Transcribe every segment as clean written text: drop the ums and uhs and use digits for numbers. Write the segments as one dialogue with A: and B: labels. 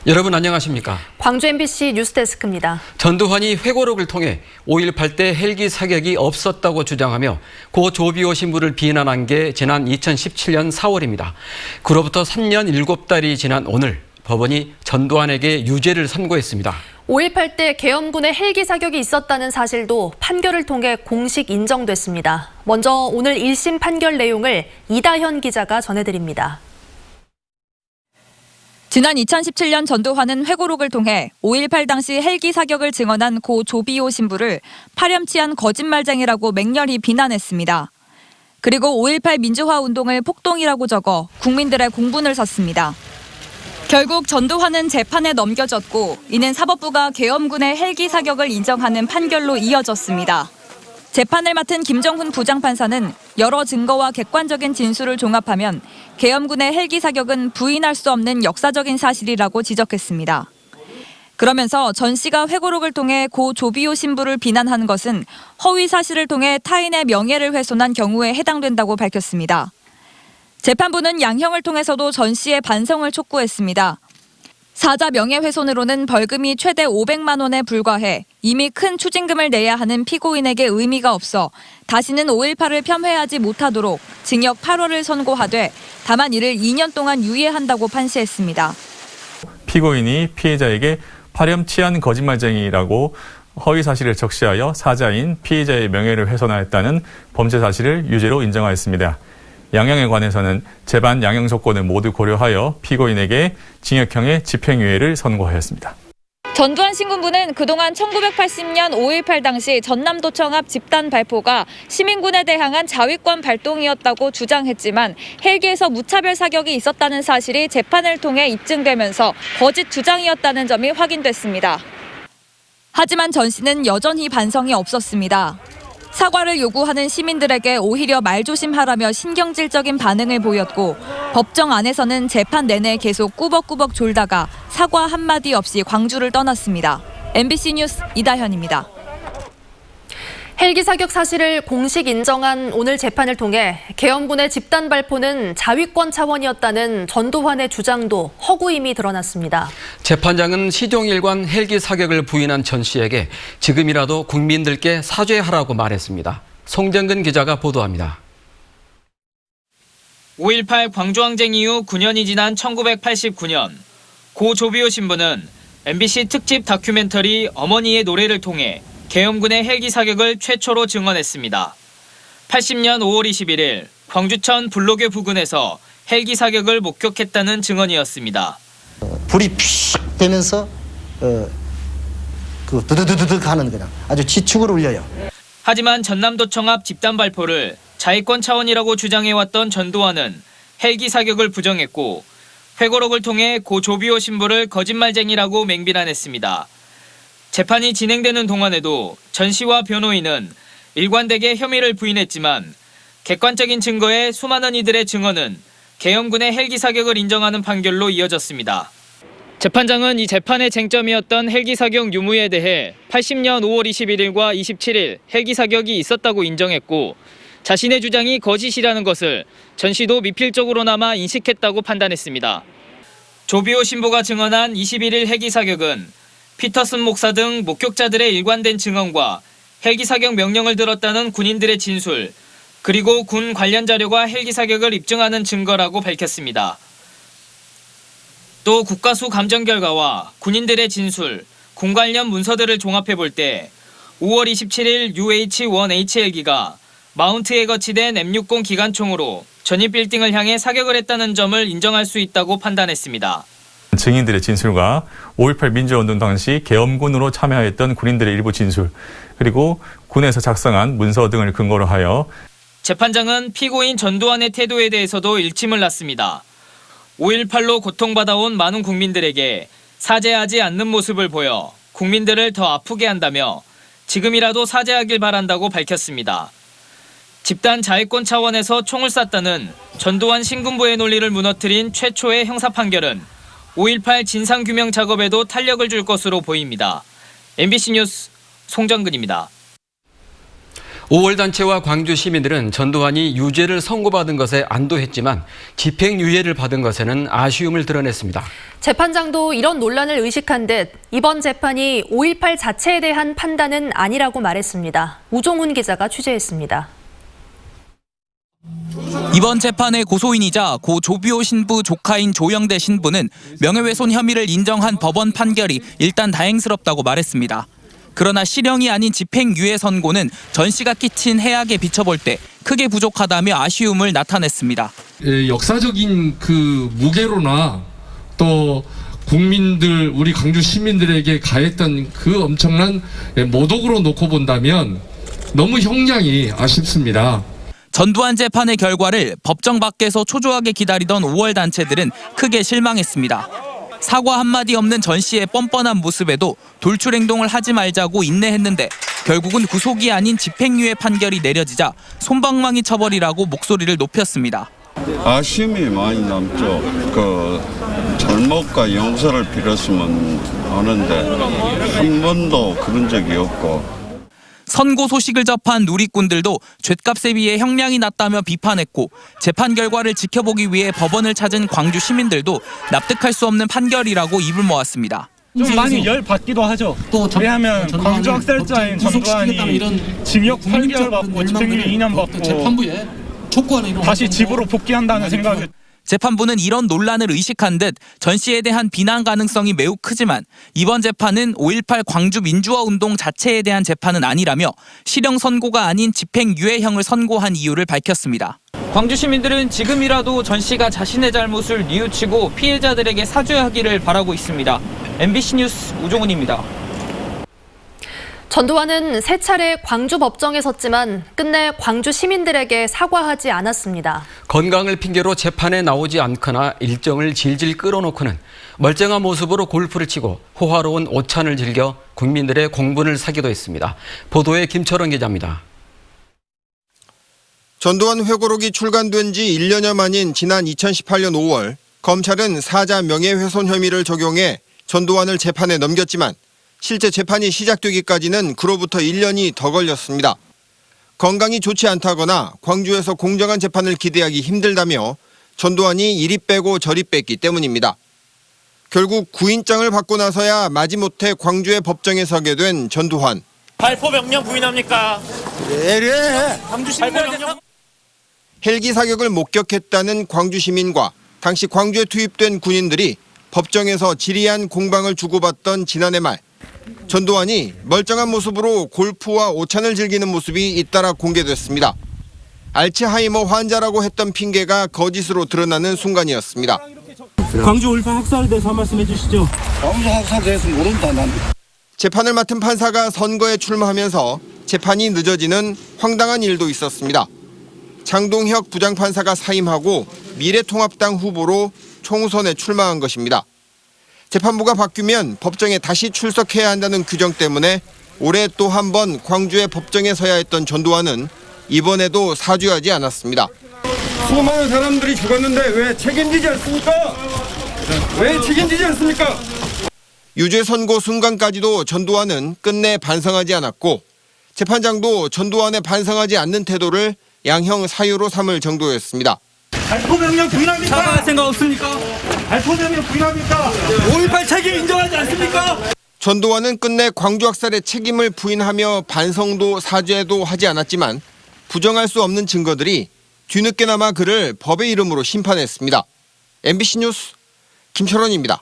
A: 여러분 안녕하십니까?
B: 광주 MBC 뉴스데스크입니다.
A: 전두환이 회고록을 통해 5.18 때 헬기 사격이 없었다고 주장하며 고 조비오 신부를 비난한 게 지난 2017년 4월입니다. 그로부터 3년 7달이 지난 오늘 법원이 전두환에게 유죄를 선고했습니다.
B: 5.18 때 계엄군의 헬기 사격이 있었다는 사실도 판결을 통해 공식 인정됐습니다. 먼저 오늘 1심 판결 내용을 이다현 기자가 전해드립니다.
C: 지난 2017년 전두환은 회고록을 통해 5.18 당시 헬기 사격을 증언한 고 조비오 신부를 파렴치한 거짓말쟁이라고 맹렬히 비난했습니다. 그리고 5.18 민주화 운동을 폭동이라고 적어 국민들의 공분을 샀습니다. 결국 전두환은 재판에 넘겨졌고 이는 사법부가 계엄군의 헬기 사격을 인정하는 판결로 이어졌습니다. 재판을 맡은 김정훈 부장판사는 여러 증거와 객관적인 진술을 종합하면 계엄군의 헬기 사격은 부인할 수 없는 역사적인 사실이라고 지적했습니다. 그러면서 전 씨가 회고록을 통해 고 조비오 신부를 비난한 것은 허위 사실을 통해 타인의 명예를 훼손한 경우에 해당된다고 밝혔습니다. 재판부는 양형을 통해서도 전 씨의 반성을 촉구했습니다. 사자 명예훼손으로는 벌금이 최대 500만 원에 불과해 이미 큰 추징금을 내야 하는 피고인에게 의미가 없어 다시는 5.18을 폄훼하지 못하도록 징역 8월을 선고하되 다만 이를 2년 동안 유예한다고 판시했습니다.
D: 피고인이 피해자에게 파렴치한 거짓말쟁이라고 허위 사실을 적시하여 사자인 피해자의 명예를 훼손하였다는 범죄 사실을 유죄로 인정하였습니다. 양형에 관해서는 재반 양형 조건을 모두 고려하여 피고인에게 징역형의 집행유예를 선고하였습니다.
C: 전두환 신군부는 그동안 1980년 5.18 당시 전남도청 앞 집단 발포가 시민군에 대항한 자위권 발동이었다고 주장했지만 헬기에서 무차별 사격이 있었다는 사실이 재판을 통해 입증되면서 거짓 주장이었다는 점이 확인됐습니다. 하지만 전 씨는 여전히 반성이 없었습니다. 사과를 요구하는 시민들에게 오히려 말조심하라며 신경질적인 반응을 보였고 법정 안에서는 재판 내내 계속 꾸벅꾸벅 졸다가 사과 한마디 없이 광주를 떠났습니다. MBC 뉴스 이다현입니다.
B: 헬기 사격 사실을 공식 인정한 오늘 재판을 통해 계엄군의 집단 발포는 자위권 차원이었다는 전두환의 주장도 허구임이 드러났습니다.
A: 재판장은 시종일관 헬기 사격을 부인한 전 씨에게 지금이라도 국민들께 사죄하라고 말했습니다. 송정근 기자가 보도합니다.
E: 5.18 광주항쟁 이후 9년이 지난 1989년 고 조비오 신부는 MBC 특집 다큐멘터리 어머니의 노래를 통해 계엄군의 헬기 사격을 최초로 증언했습니다. 80년 5월 21일 광주천 불로교 부근에서 헬기 사격을 목격했다는 증언이었습니다.
F: 불이 픽 되면서 그 두두두두둑 하는 그냥 아주 지축을 울려요.
E: 하지만 전남도청 앞 집단 발포를 자위권 차원이라고 주장해왔던 전두환은 헬기 사격을 부정했고 회고록을 통해 고 조비오 신부를 거짓말쟁이라고 맹비난했습니다. 재판이 진행되는 동안에도 전 씨와 변호인은 일관되게 혐의를 부인했지만 객관적인 증거에 수많은 이들의 증언은 계엄군의 헬기 사격을 인정하는 판결로 이어졌습니다. 재판장은 이 재판의 쟁점이었던 헬기 사격 유무에 대해 80년 5월 21일과 27일 헬기 사격이 있었다고 인정했고 자신의 주장이 거짓이라는 것을 전 씨도 미필적으로나마 인식했다고 판단했습니다. 조비오 신부가 증언한 21일 헬기 사격은 피터슨 목사 등 목격자들의 일관된 증언과 헬기 사격 명령을 들었다는 군인들의 진술, 그리고 군 관련 자료가 헬기 사격을 입증하는 증거라고 밝혔습니다. 또 국가수 감정 결과와 군인들의 진술, 군 관련 문서들을 종합해 볼 때 5월 27일 UH-1H 헬기가 마운트에 거치된 M60 기관총으로 전입 빌딩을 향해 사격을 했다는 점을 인정할 수 있다고 판단했습니다.
D: 증인들의 진술과 5.18 민주화운동 당시 계엄군으로 참여했던 군인들의 일부 진술, 그리고 군에서 작성한 문서 등을 근거로 하여
E: 재판장은 피고인 전두환의 태도에 대해서도 일침을 놨습니다. 5.18로 고통받아온 많은 국민들에게 사죄하지 않는 모습을 보여 국민들을 더 아프게 한다며 지금이라도 사죄하길 바란다고 밝혔습니다. 집단 자위권 차원에서 총을 쐈다는 전두환 신군부의 논리를 무너뜨린 최초의 형사 판결은 5.18 진상규명 작업에도 탄력을 줄 것으로 보입니다. MBC 뉴스 송정근입니다.
A: 5월단체와 광주 시민들은 전두환이 유죄를 선고받은 것에 안도했지만 집행유예를 받은 것에는 아쉬움을 드러냈습니다.
B: 재판장도 이런 논란을 의식한 듯 이번 재판이 5.18 자체에 대한 판단은 아니라고 말했습니다. 우종훈 기자가 취재했습니다.
G: 이번 재판의 고소인이자 고 조비오 신부 조카인 조영대 신부는 명예훼손 혐의를 인정한 법원 판결이 일단 다행스럽다고 말했습니다. 그러나 실형이 아닌 집행유예 선고는 전 씨가 끼친 해악에 비춰볼 때 크게 부족하다며 아쉬움을 나타냈습니다.
H: 역사적인 그 무게로나 또 국민들, 우리 광주 시민들에게 가했던 그 엄청난 모독으로 놓고 본다면 너무 형량이 아쉽습니다.
G: 전두환 재판의 결과를 법정 밖에서 초조하게 기다리던 5월 단체들은 크게 실망했습니다. 사과 한마디 없는 전 씨의 뻔뻔한 모습에도 돌출 행동을 하지 말자고 인내했는데 결국은 구속이 아닌 집행유예 판결이 내려지자 솜방망이 처벌이라고 목소리를 높였습니다.
I: 아쉬움이 많이 남죠. 그 잘못과 용서를 빌었으면 하는데 한 번도 그런 적이 없고.
G: 선고 소식을 접한 누리꾼들도 죗값에 비해 형량이 낮다며 비판했고 재판 결과를 지켜보기 위해 법원을 찾은 광주 시민들도 납득할 수 없는 판결이라고 입을 모았습니다.
J: 좀 많이 열받기도 하죠. 왜냐하면 광주 학살자인 전두환이 징역 8개월 받고 집행유예 2년 받고 재판부에 촉구하는 다시 집으로 복귀한다는 생각이.
G: 재판부는 이런 논란을 의식한 듯 전 씨에 대한 비난 가능성이 매우 크지만 이번 재판은 5.18 광주 민주화운동 자체에 대한 재판은 아니라며 실형 선고가 아닌 집행유예형을 선고한 이유를 밝혔습니다. 광주 시민들은 지금이라도 전 씨가 자신의 잘못을 뉘우치고 피해자들에게 사죄하기를 바라고 있습니다. MBC 뉴스 우종훈입니다.
B: 전두환은 세 차례 광주 법정에 섰지만 끝내 광주 시민들에게 사과하지 않았습니다.
A: 건강을 핑계로 재판에 나오지 않거나 일정을 질질 끌어놓고는 멀쩡한 모습으로 골프를 치고 호화로운 오찬을 즐겨 국민들의 공분을 사기도 했습니다. 보도에 김철원 기자입니다.
K: 전두환 회고록이 출간된 지 1년여 만인 지난 2018년 5월 검찰은 사자 명예훼손 혐의를 적용해 전두환을 재판에 넘겼지만 실제 재판이 시작되기까지는 그로부터 1년이 더 걸렸습니다. 건강이 좋지 않다거나 광주에서 공정한 재판을 기대하기 힘들다며 전두환이 이리 빼고 저리 뺐기 때문입니다. 결국 구인장을 받고 나서야 마지못해 광주의 법정에 서게 된 전두환.
J: 발포 명령 부인합니까?
K: 네.
J: 광주 시민 명령.
K: 헬기 사격을 목격했다는 광주 시민과 당시 광주에 투입된 군인들이 법정에서 지리한 공방을 주고받던 지난해 말 전두환이 멀쩡한 모습으로 골프와 오찬을 즐기는 모습이 잇따라 공개됐습니다. 알츠하이머 환자라고 했던 핑계가 거짓으로 드러나는 순간이었습니다.
J: 광주 5.18 학살에 대해서 한 말씀 해주시죠.
F: 광주 학살에 대해서 모른다 난.
K: 재판을 맡은 판사가 선거에 출마하면서 재판이 늦어지는 황당한 일도 있었습니다. 장동혁 부장판사가 사임하고 미래통합당 후보로 총선에 출마한 것입니다. 재판부가 바뀌면 법정에 다시 출석해야 한다는 규정 때문에 올해 또 한 번 광주의 법정에 서야 했던 전두환은 이번에도 사죄하지 않았습니다.
H: 수많은 사람들이 죽었는데 왜 책임지지 않습니까? 왜 책임지지 않습니까?
K: 유죄 선고 순간까지도 전두환은 끝내 반성하지 않았고 재판장도 전두환의 반성하지 않는 태도를 양형 사유로 삼을 정도였습니다.
J: 발포 명령 부인합니까? 사과할 생각 없습니까? 발포 명령 부인합니까? 5.18 책임 인정하지 않습니까?
K: 전두환은 끝내 광주 학살의 책임을 부인하며 반성도 사죄도 하지 않았지만 부정할 수 없는 증거들이 뒤늦게나마 그를 법의 이름으로 심판했습니다. MBC 뉴스 김철원입니다.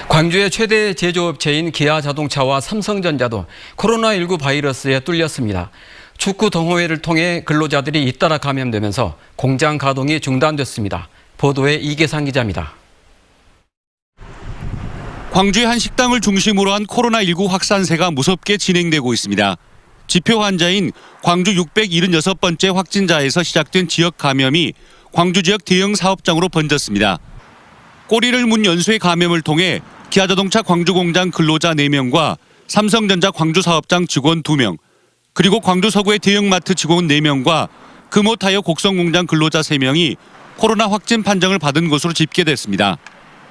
A: 광주의 최대 제조업체인 기아자동차와 삼성전자도 코로나19 바이러스에 뚫렸습니다. 축구 동호회를 통해 근로자들이 잇따라 감염되면서 공장 가동이 중단됐습니다. 보도에 이계상 기자입니다.
L: 광주의 한 식당을 중심으로 한 코로나19 확산세가 무섭게 진행되고 있습니다. 지표 환자인 광주 676번째 확진자에서 시작된 지역 감염이 광주 지역 대형 사업장으로 번졌습니다. 꼬리를 문 연쇄 감염을 통해 기아자동차 광주공장 근로자 4명과 삼성전자 광주사업장 직원 2명, 그리고 광주 서구의 대형마트 직원 4명과 금호타이어 곡성공장 근로자 3명이 코로나 확진 판정을 받은 것으로 집계됐습니다.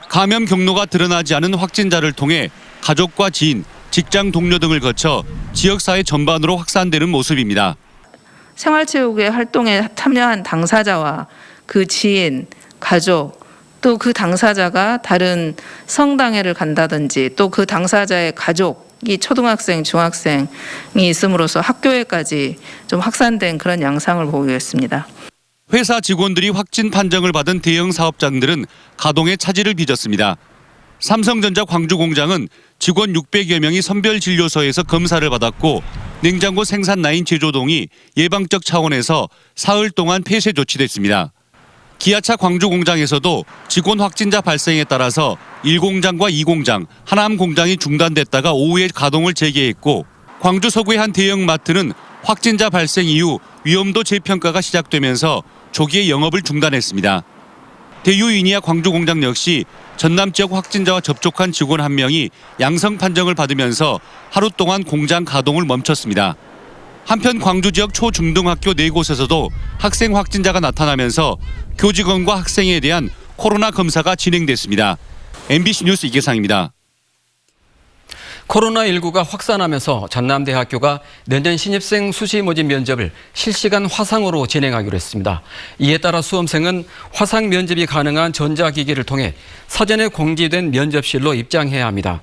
L: 감염 경로가 드러나지 않은 확진자를 통해 가족과 지인, 직장 동료 등을 거쳐 지역사회 전반으로 확산되는 모습입니다.
M: 생활체육의 활동에 참여한 당사자와 그 지인, 가족, 또 그 당사자가 다른 성당회를 간다든지 또 그 당사자의 가족이 초등학생, 중학생이 있음으로써 학교에까지 좀 확산된 그런 양상을 보고 있습니다.
L: 회사 직원들이 확진 판정을 받은 대형 사업장들은 가동에 차질을 빚었습니다. 삼성전자 광주 공장은 직원 600여 명이 선별진료소에서 검사를 받았고 냉장고 생산 라인 제조동이 예방적 차원에서 사흘 동안 폐쇄 조치됐습니다. 기아차 광주 공장에서도 직원 확진자 발생에 따라서 1공장과 2공장, 하남 공장이 중단됐다가 오후에 가동을 재개했고 광주 서구의 한 대형 마트는 확진자 발생 이후 위험도 재평가가 시작되면서 조기에 영업을 중단했습니다. 대유이니아 광주 공장 역시 전남 지역 확진자와 접촉한 직원 1명이 양성 판정을 받으면서 하루 동안 공장 가동을 멈췄습니다. 한편 광주 지역 초중등학교 4곳에서도 학생 확진자가 나타나면서 교직원과 학생에 대한 코로나 검사가 진행됐습니다. MBC 뉴스 이계상입니다.
A: 코로나19가 확산하면서 전남대학교가 내년 신입생 수시 모집 면접을 실시간 화상으로 진행하기로 했습니다. 이에 따라 수험생은 화상 면접이 가능한 전자기기를 통해 사전에 공지된 면접실로 입장해야 합니다.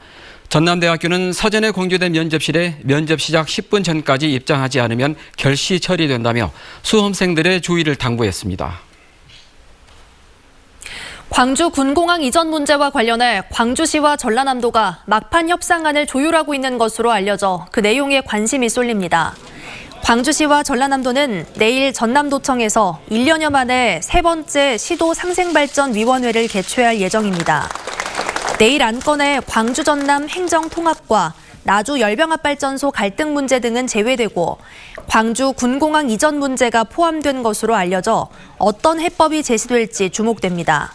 A: 전남대학교는 사전에 공지된 면접실에 면접 시작 10분 전까지 입장하지 않으면 결시 처리된다며 수험생들의 주의를 당부했습니다.
B: 광주 군공항 이전 문제와 관련해 광주시와 전라남도가 막판 협상안을 조율하고 있는 것으로 알려져 그 내용에 관심이 쏠립니다. 광주시와 전라남도는 내일 전남도청에서 1년여 만에 세 번째 시도 상생발전위원회를 개최할 예정입니다. 내일 안건에 광주 전남 행정통합과 나주 열병합발전소 갈등 문제 등은 제외되고 광주 군공항 이전 문제가 포함된 것으로 알려져 어떤 해법이 제시될지 주목됩니다.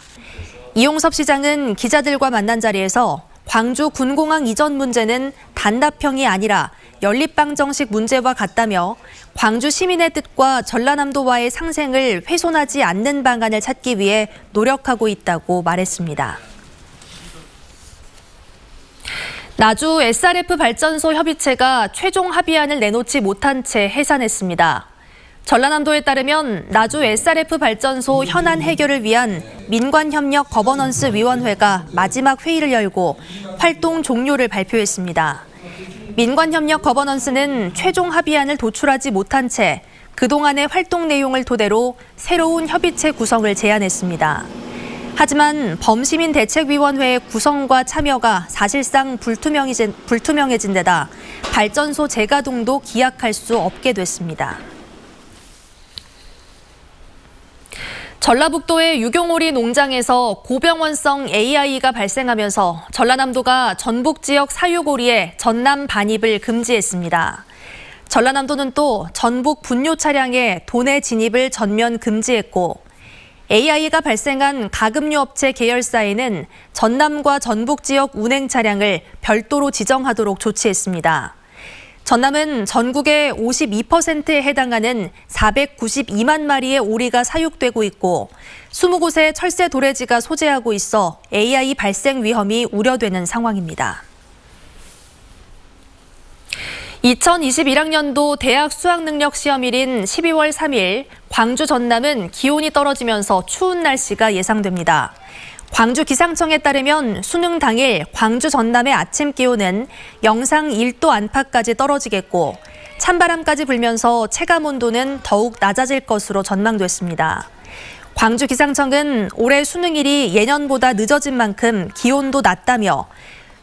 B: 이용섭 시장은 기자들과 만난 자리에서 광주 군공항 이전 문제는 단답형이 아니라 연립방정식 문제와 같다며 광주 시민의 뜻과 전라남도와의 상생을 훼손하지 않는 방안을 찾기 위해 노력하고 있다고 말했습니다. 나주 SRF 발전소 협의체가 최종 합의안을 내놓지 못한 채 해산했습니다. 전라남도에 따르면 나주 SRF 발전소 현안 해결을 위한 민관협력 거버넌스 위원회가 마지막 회의를 열고 활동 종료를 발표했습니다. 민관협력 거버넌스는 최종 합의안을 도출하지 못한 채 그동안의 활동 내용을 토대로 새로운 협의체 구성을 제안했습니다. 하지만 범시민대책위원회의 구성과 참여가 사실상 불투명해진 데다 발전소 재가동도 기약할 수 없게 됐습니다. 전라북도의 유경오리 농장에서 고병원성 AI가 발생하면서 전라남도가 전북 지역 사육오리의 전남 반입을 금지했습니다. 전라남도는 또 전북 분뇨 차량의 도내 진입을 전면 금지했고 AI가 발생한 가금류 업체 계열사에는 전남과 전북 지역 운행 차량을 별도로 지정하도록 조치했습니다. 전남은 전국의 52%에 해당하는 492만 마리의 오리가 사육되고 있고 20곳의 철새 도래지가 소재하고 있어 AI 발생 위험이 우려되는 상황입니다. 2021학년도 대학 수학능력 시험일인 12월 3일 광주 전남은 기온이 떨어지면서 추운 날씨가 예상됩니다. 광주 기상청에 따르면 수능 당일 광주 전남의 아침 기온은 영상 1도 안팎까지 떨어지겠고 찬바람까지 불면서 체감 온도는 더욱 낮아질 것으로 전망됐습니다. 광주 기상청은 올해 수능일이 예년보다 늦어진 만큼 기온도 낮다며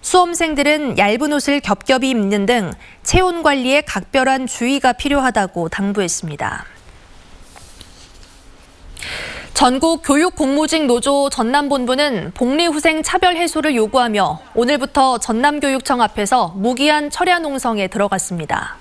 B: 수험생들은 얇은 옷을 겹겹이 입는 등 체온 관리에 각별한 주의가 필요하다고 당부했습니다. 전국 교육공무직 노조 전남본부는 복리후생 차별 해소를 요구하며 오늘부터 전남교육청 앞에서 무기한 철야 농성에 들어갔습니다.